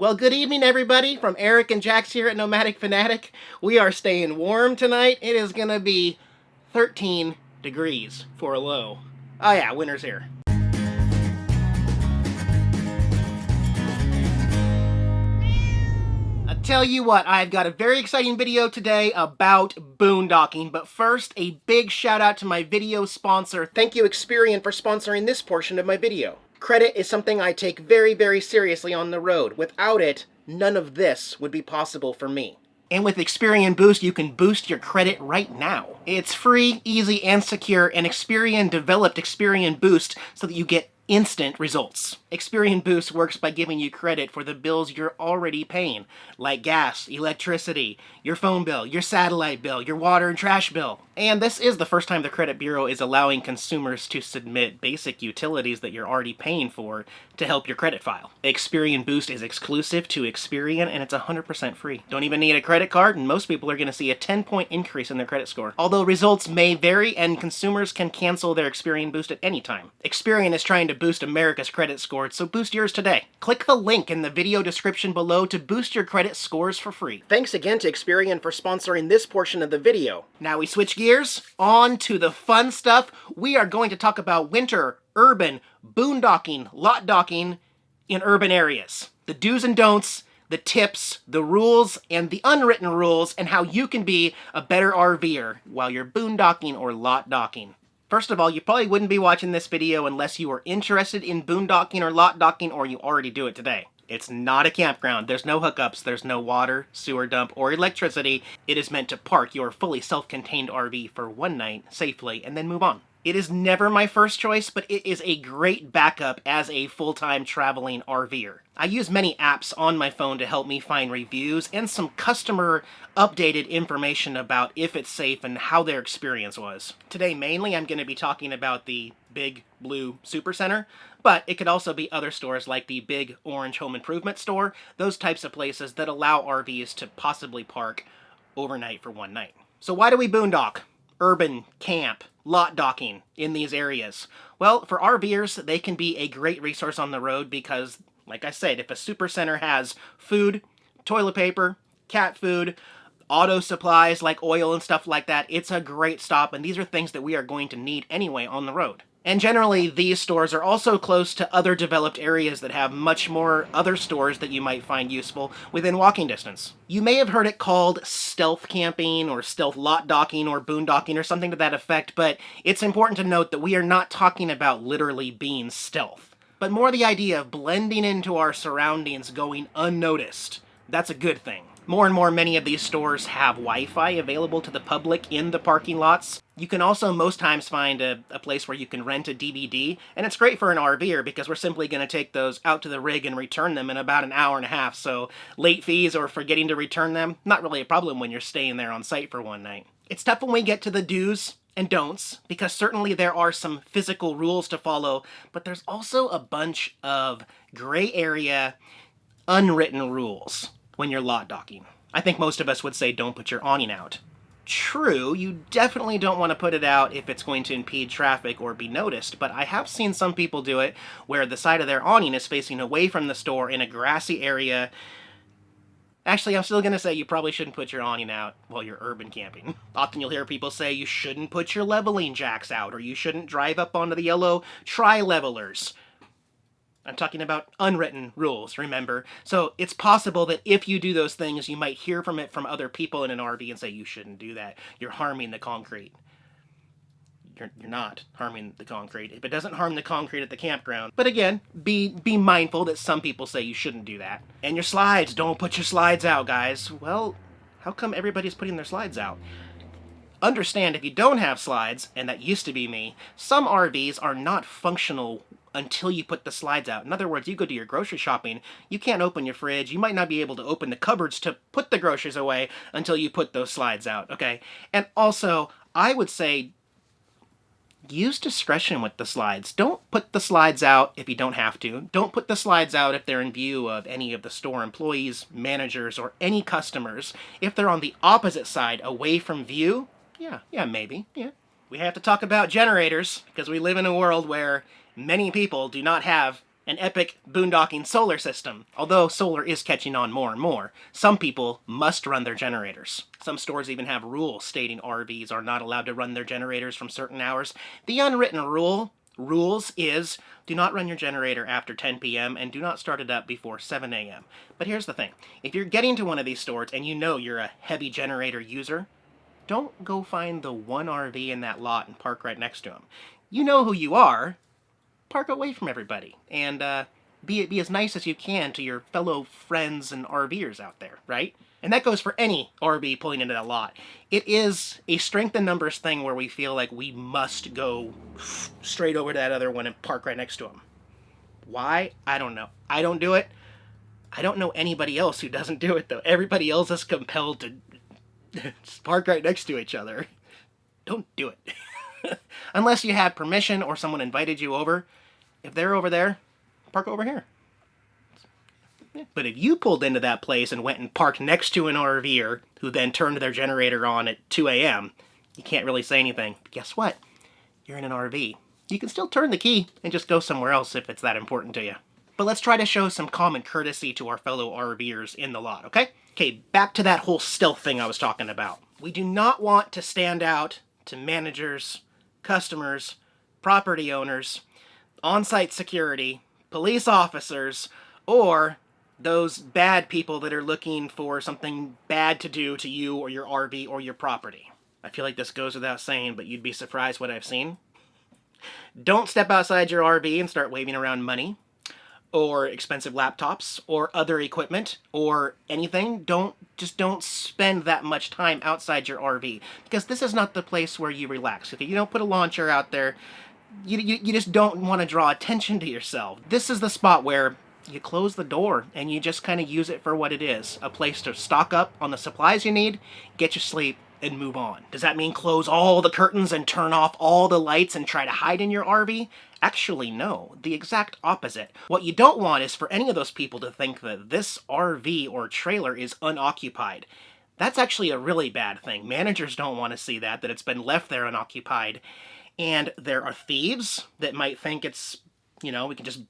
Well, good evening, everybody. From Eric and Jax here at Nomadic Fanatic. We are staying warm tonight. It is going to be 13 degrees for a low. Oh yeah, winter's here. I tell you what, I've got a very exciting video today about boondocking, but first, a big shout out to my video sponsor. Thank you, Experian, for sponsoring this portion of my video. Credit is something I take very, very seriously on the road. Without it, none of this would be possible for me. And with Experian Boost, you can boost your credit right now. It's free, easy, and secure, and Experian developed Experian Boost so that you get instant results. Experian Boost works by giving you credit for the bills you're already paying, like gas, electricity, your phone bill, your satellite bill, your water and trash bill. And this is the first time the Credit Bureau is allowing consumers to submit basic utilities that you're already paying for to help your credit file. Experian Boost is exclusive to Experian, and it's 100% free. Don't even need a credit card, and most people are going to see a 10-point increase in their credit score. Although results may vary, and consumers can cancel their Experian Boost at any time. Experian is trying to boost America's credit score, so boost yours today. Click the link in the video description below to boost your credit scores for free. Thanks again to Experian for sponsoring this portion of the video. Now we switch gears, on to the fun stuff. We are going to talk about winter, urban, boondocking, lot docking in urban areas. The do's and don'ts, the tips, the rules, and the unwritten rules, and how you can be a better RVer while you're boondocking or lot docking. First of all, you probably wouldn't be watching this video unless you are interested in boondocking or lot docking, or you already do it today. It's not a campground. There's no hookups, there's no water, sewer dump, or electricity. It is meant to park your fully self-contained RV for one night safely and then move on. It is never my first choice, but it is a great backup as a full-time traveling RVer. I use many apps on my phone to help me find reviews and some customer updated information about if it's safe and how their experience was. Today, mainly, I'm going to be talking about the Big Blue Supercenter, but it could also be other stores like the Big Orange Home Improvement Store, those types of places that allow RVs to possibly park overnight for one night. So why do we boondock? Urban, camp, lot docking in these areas? Well, for RVers, they can be a great resource on the road because, like I said, if a supercenter has food, toilet paper, cat food, auto supplies like oil and stuff like that, it's a great stop, and these are things that we are going to need anyway on the road. And generally, these stores are also close to other developed areas that have much more other stores that you might find useful within walking distance. You may have heard it called stealth camping or stealth lot docking or boondocking or something to that effect, but it's important to note that we are not talking about literally being stealth, but more the idea of blending into our surroundings, going unnoticed. That's a good thing. More and more, many of these stores have Wi-Fi available to the public in the parking lots. You can also most times find a place where you can rent a DVD, and it's great for an RVer because we're simply going to take those out to the rig and return them in about an hour and a half, so late fees or forgetting to return them, not really a problem when you're staying there on site for one night. It's tough when we get to the do's and don'ts, because certainly there are some physical rules to follow, but there's also a bunch of gray area, unwritten rules when you're lot docking. I think most of us would say don't put your awning out. True, you definitely don't want to put it out if it's going to impede traffic or be noticed, but I have seen some people do it where the side of their awning is facing away from the store in a grassy area. Actually, I'm still going to say you probably shouldn't put your awning out while you're urban camping. Often you'll hear people say you shouldn't put your leveling jacks out, or you shouldn't drive up onto the yellow tri-levelers. I'm talking about unwritten rules, remember? So it's possible that if you do those things, you might hear from it from other people in an RV and say, you shouldn't do that. You're harming the concrete. You're not harming the concrete. If it doesn't harm the concrete at the campground. But again, be mindful that some people say you shouldn't do that. And your slides, don't put your slides out, guys. Well, how come everybody's putting their slides out? Understand, if you don't have slides, and that used to be me, some RVs are not functional until you put the slides out. In other words, you go do your grocery shopping, you can't open your fridge, you might not be able to open the cupboards to put the groceries away until you put those slides out, okay? And also, I would say, use discretion with the slides. Don't put the slides out if you don't have to. Don't put the slides out if they're in view of any of the store employees, managers, or any customers. If they're on the opposite side, away from view, yeah, maybe, yeah. We have to talk about generators, because we live in a world where many people do not have an epic boondocking solar system. Although solar is catching on more and more, some people must run their generators. Some stores even have rules stating RVs are not allowed to run their generators from certain hours. The unwritten rules is do not run your generator after 10 p.m. and do not start it up before 7 a.m. But here's the thing. If you're getting to one of these stores and you know you're a heavy generator user, don't go find the one RV in that lot and park right next to them. You know who you are. Park away from everybody and be as nice as you can to your fellow friends and RVers out there, right? And that goes for any RV pulling into that lot. It is a strength in numbers thing where we feel like we must go straight over to that other one and park right next to them. Why? I don't know. I don't do it. I don't know anybody else who doesn't do it, though. Everybody else is compelled to just park right next to each other. Don't do it. Unless you had permission or someone invited you over. If they're over there, park over here. But if you pulled into that place and went and parked next to an RVer who then turned their generator on at 2 a.m., you can't really say anything. But guess what? You're in an RV. You can still turn the key and just go somewhere else if it's that important to you. But let's try to show some common courtesy to our fellow RVers in the lot, okay? Okay, back to that whole stealth thing I was talking about. We do not want to stand out to managers, customers, property owners, on-site security, police officers, or those bad people that are looking for something bad to do to you or your RV or your property. I feel like this goes without saying, but you'd be surprised what I've seen. Don't step outside your RV and start waving around money or expensive laptops or other equipment or anything. Just don't spend that much time outside your RV because this is not the place where you relax. If you don't put a lawn chair out there, you just don't want to draw attention to yourself. This is the spot where you close the door and you just kind of use it for what it is. A place to stock up on the supplies you need, get your sleep, and move on. Does that mean close all the curtains and turn off all the lights and try to hide in your RV? Actually, no. The exact opposite. What you don't want is for any of those people to think that this RV or trailer is unoccupied. That's actually a really bad thing. Managers don't want to see that it's been left there unoccupied. And there are thieves that might think it's, we can just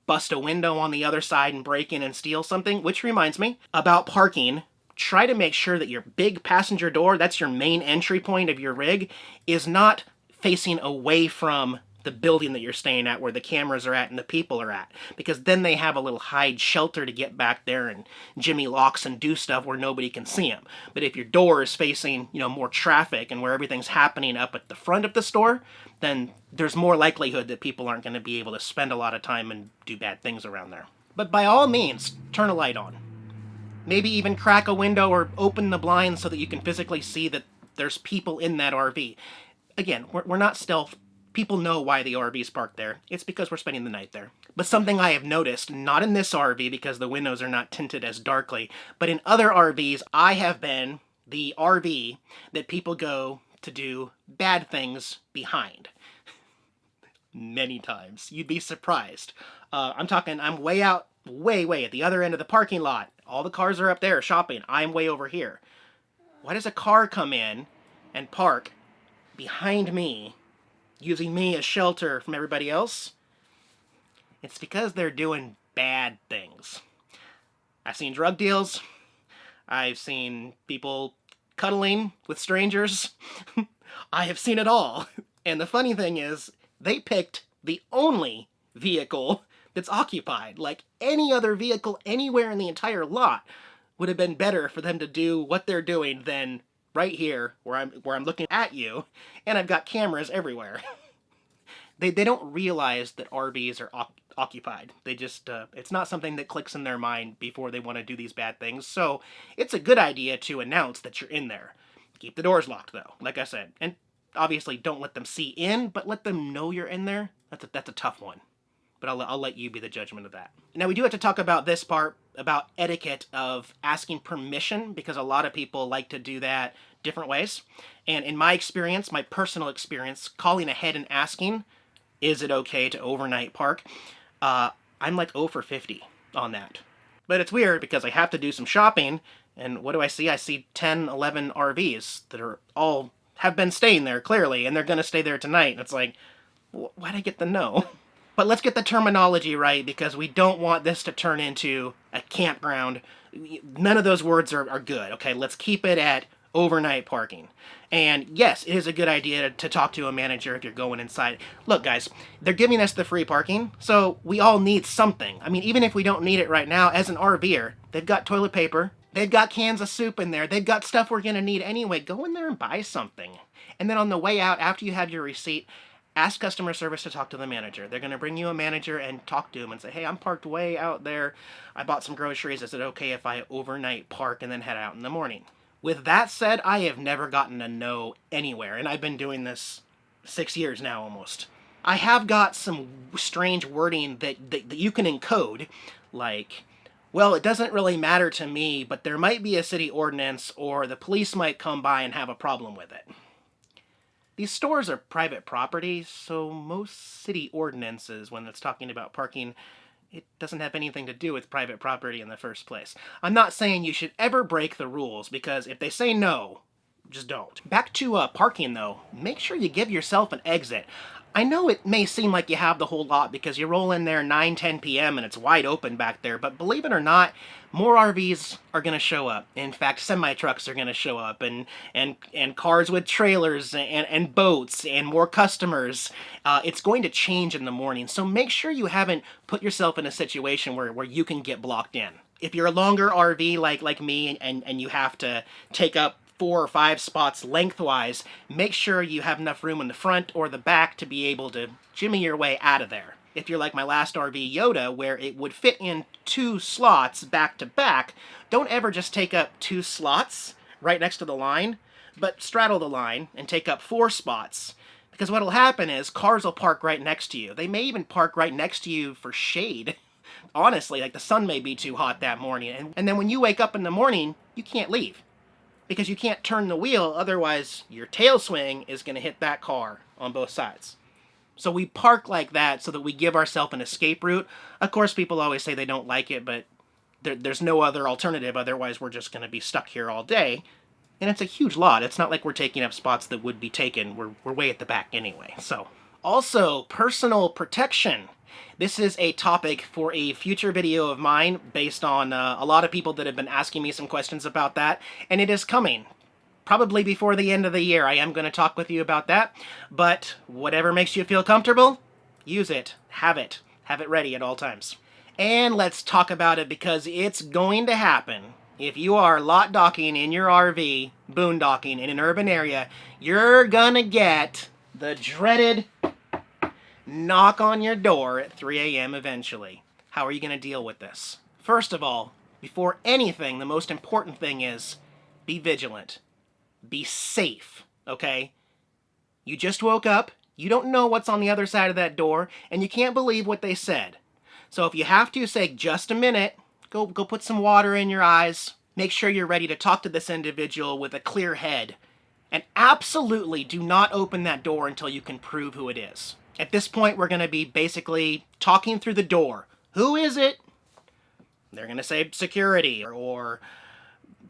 bust a window on the other side and break in and steal something. Which reminds me, about parking, try to make sure that your big passenger door, that's your main entry point of your rig, is not facing away from the building that you're staying at where the cameras are at and the people are at. Because then they have a little hide shelter to get back there and jimmy locks and do stuff where nobody can see them. But if your door is facing, more traffic and where everything's happening up at the front of the store, then there's more likelihood that people aren't going to be able to spend a lot of time and do bad things around there. But by all means, turn a light on. Maybe even crack a window or open the blinds so that you can physically see that there's people in that RV. Again, we're not stealth. People know why the RV is parked there. It's because we're spending the night there. But something I have noticed, not in this RV because the windows are not tinted as darkly, but in other RVs, I have been the RV that people go to do bad things behind. Many times. You'd be surprised. I'm way out, way at the other end of the parking lot. All the cars are up there shopping. I'm way over here. Why does a car come in and park behind me, using me as shelter from everybody else? It's because they're doing bad things. I've seen drug deals. I've seen people cuddling with strangers. I have seen it all. And the funny thing is, they picked the only vehicle that's occupied. Like any other vehicle anywhere in the entire lot would have been better for them to do what they're doing than right here where I'm looking at you and I've got cameras everywhere. They don't realize that RVs are occupied. They just, it's not something that clicks in their mind before they want to do these bad things. So it's a good idea to announce that you're in there. Keep the doors locked though, like I said. And obviously don't let them see in, but let them know you're in there. That's a tough one. But I'll let you be the judgment of that. Now we do have to talk about this part, about etiquette of asking permission, because a lot of people like to do that different ways. And in my experience, my personal experience, calling ahead and asking, is it okay to overnight park? I'm like 0 for 50 on that. But it's weird because I have to do some shopping, and what do I see? I see 10, 11 RVs that are all have been staying there, clearly, and they're going to stay there tonight. And it's like, why'd I get the no? But let's get the terminology right, because we don't want this to turn into a campground. None of those words are good, okay? Let's keep it at overnight parking. And yes, it is a good idea to talk to a manager if you're going inside. Look, guys, they're giving us the free parking, so we all need something. I mean, even if we don't need it right now, as an RVer, they've got toilet paper, they've got cans of soup in there, they've got stuff we're gonna need anyway. Go in there and buy something. And then on the way out, after you have your receipt, ask customer service to talk to the manager. They're going to bring you a manager and talk to him and say, hey, I'm parked way out there. I bought some groceries. Is it okay if I overnight park and then head out in the morning? With that said, I have never gotten a no anywhere, and I've been doing this 6 years now almost. I have got some strange wording that you can encode, like, well, it doesn't really matter to me, but there might be a city ordinance, or the police might come by and have a problem with it. These stores are private property, so most city ordinances, when it's talking about parking, it doesn't have anything to do with private property in the first place. I'm not saying you should ever break the rules, because if they say no, just don't. Back to parking, though. Make sure you give yourself an exit. I know it may seem like you have the whole lot because you roll in there 9, 10 p.m. and it's wide open back there, but believe it or not, more RVs are going to show up. In fact, semi-trucks are going to show up, and cars with trailers and boats and more customers. It's going to change in the morning, so make sure you haven't put yourself in a situation where you can get blocked in. If you're a longer RV like me and you have to take up 4 or 5 spots lengthwise, make sure you have enough room in the front or the back to be able to jimmy your way out of there. If you're like my last RV Yoda, where it would fit in 2 slots back to back, don't ever just take up 2 slots right next to the line, but straddle the line and take up 4 spots. Because what'll happen is cars will park right next to you. They may even park right next to you for shade. Honestly, like the sun may be too hot that morning. And then when you wake up in the morning, you can't leave, because you can't turn the wheel, otherwise your tail swing is going to hit that car on both sides. So we park like that so that we give ourselves an escape route. Of course, people always say they don't like it, but there's no other alternative, otherwise we're just going to be stuck here all day. And it's a huge lot. It's not like we're taking up spots that would be taken. We're way at the back anyway. So, also, personal protection. This is a topic for a future video of mine based on a lot of people that have been asking me some questions about that, and it is coming. Probably before the end of the year, I am going to talk with you about that, but whatever makes you feel comfortable, use it. Have it ready at all times. And let's talk about it, because it's going to happen. If you are lot docking in your RV, boondocking in an urban area, you're gonna get the dreaded knock on your door at 3 a.m. eventually. How are you going to deal with this? First of all, before anything, the most important thing is be vigilant. Be safe, okay? You just woke up, you don't know what's on the other side of that door, and you can't believe what they said. So if you have to, say just a minute, go put some water in your eyes. Make sure you're ready to talk to this individual with a clear head. And absolutely do not open that door until you can prove who it is. At this point, we're going to be basically talking through the door. Who is it? They're going to say security or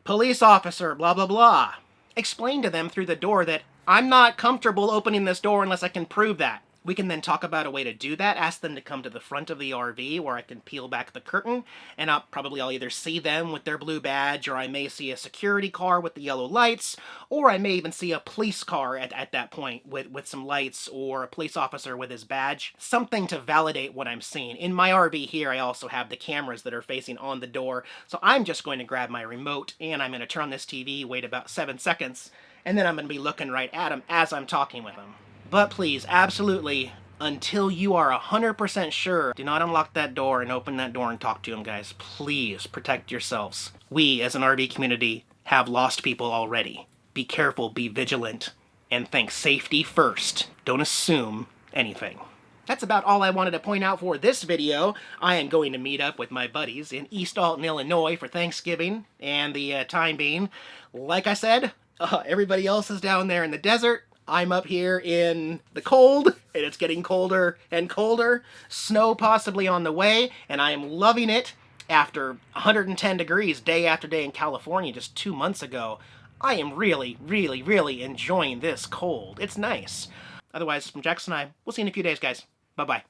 police officer, blah, blah, blah. Explain to them through the door that I'm not comfortable opening this door unless I can prove that. We can then talk about a way to do that. Ask them to come to the front of the RV where I can peel back the curtain, and I'll either see them with their blue badge, or I may see a security car with the yellow lights, or I may even see a police car at that point with some lights, or a police officer with his badge. Something to validate what I'm seeing. In my RV here, I also have the cameras that are facing on the door, so I'm just going to grab my remote, and I'm going to turn on this TV, wait about 7 seconds, and then I'm going to be looking right at him as I'm talking with him. But please, absolutely, until you are 100% sure, do not unlock that door and open that door and talk to him, guys. Please protect yourselves. We, as an RV community, have lost people already. Be careful, be vigilant, and think safety first. Don't assume anything. That's about all I wanted to point out for this video. I am going to meet up with my buddies in East Alton, Illinois for Thanksgiving, and the time being, like I said, everybody else is down there in the desert. I'm up here in the cold, and it's getting colder and colder. Snow possibly on the way, and I am loving it. After 110 degrees day after day in California just 2 months ago, I am really, really, really enjoying this cold. It's nice. Otherwise, from Jackson and I, we'll see you in a few days, guys. Bye-bye.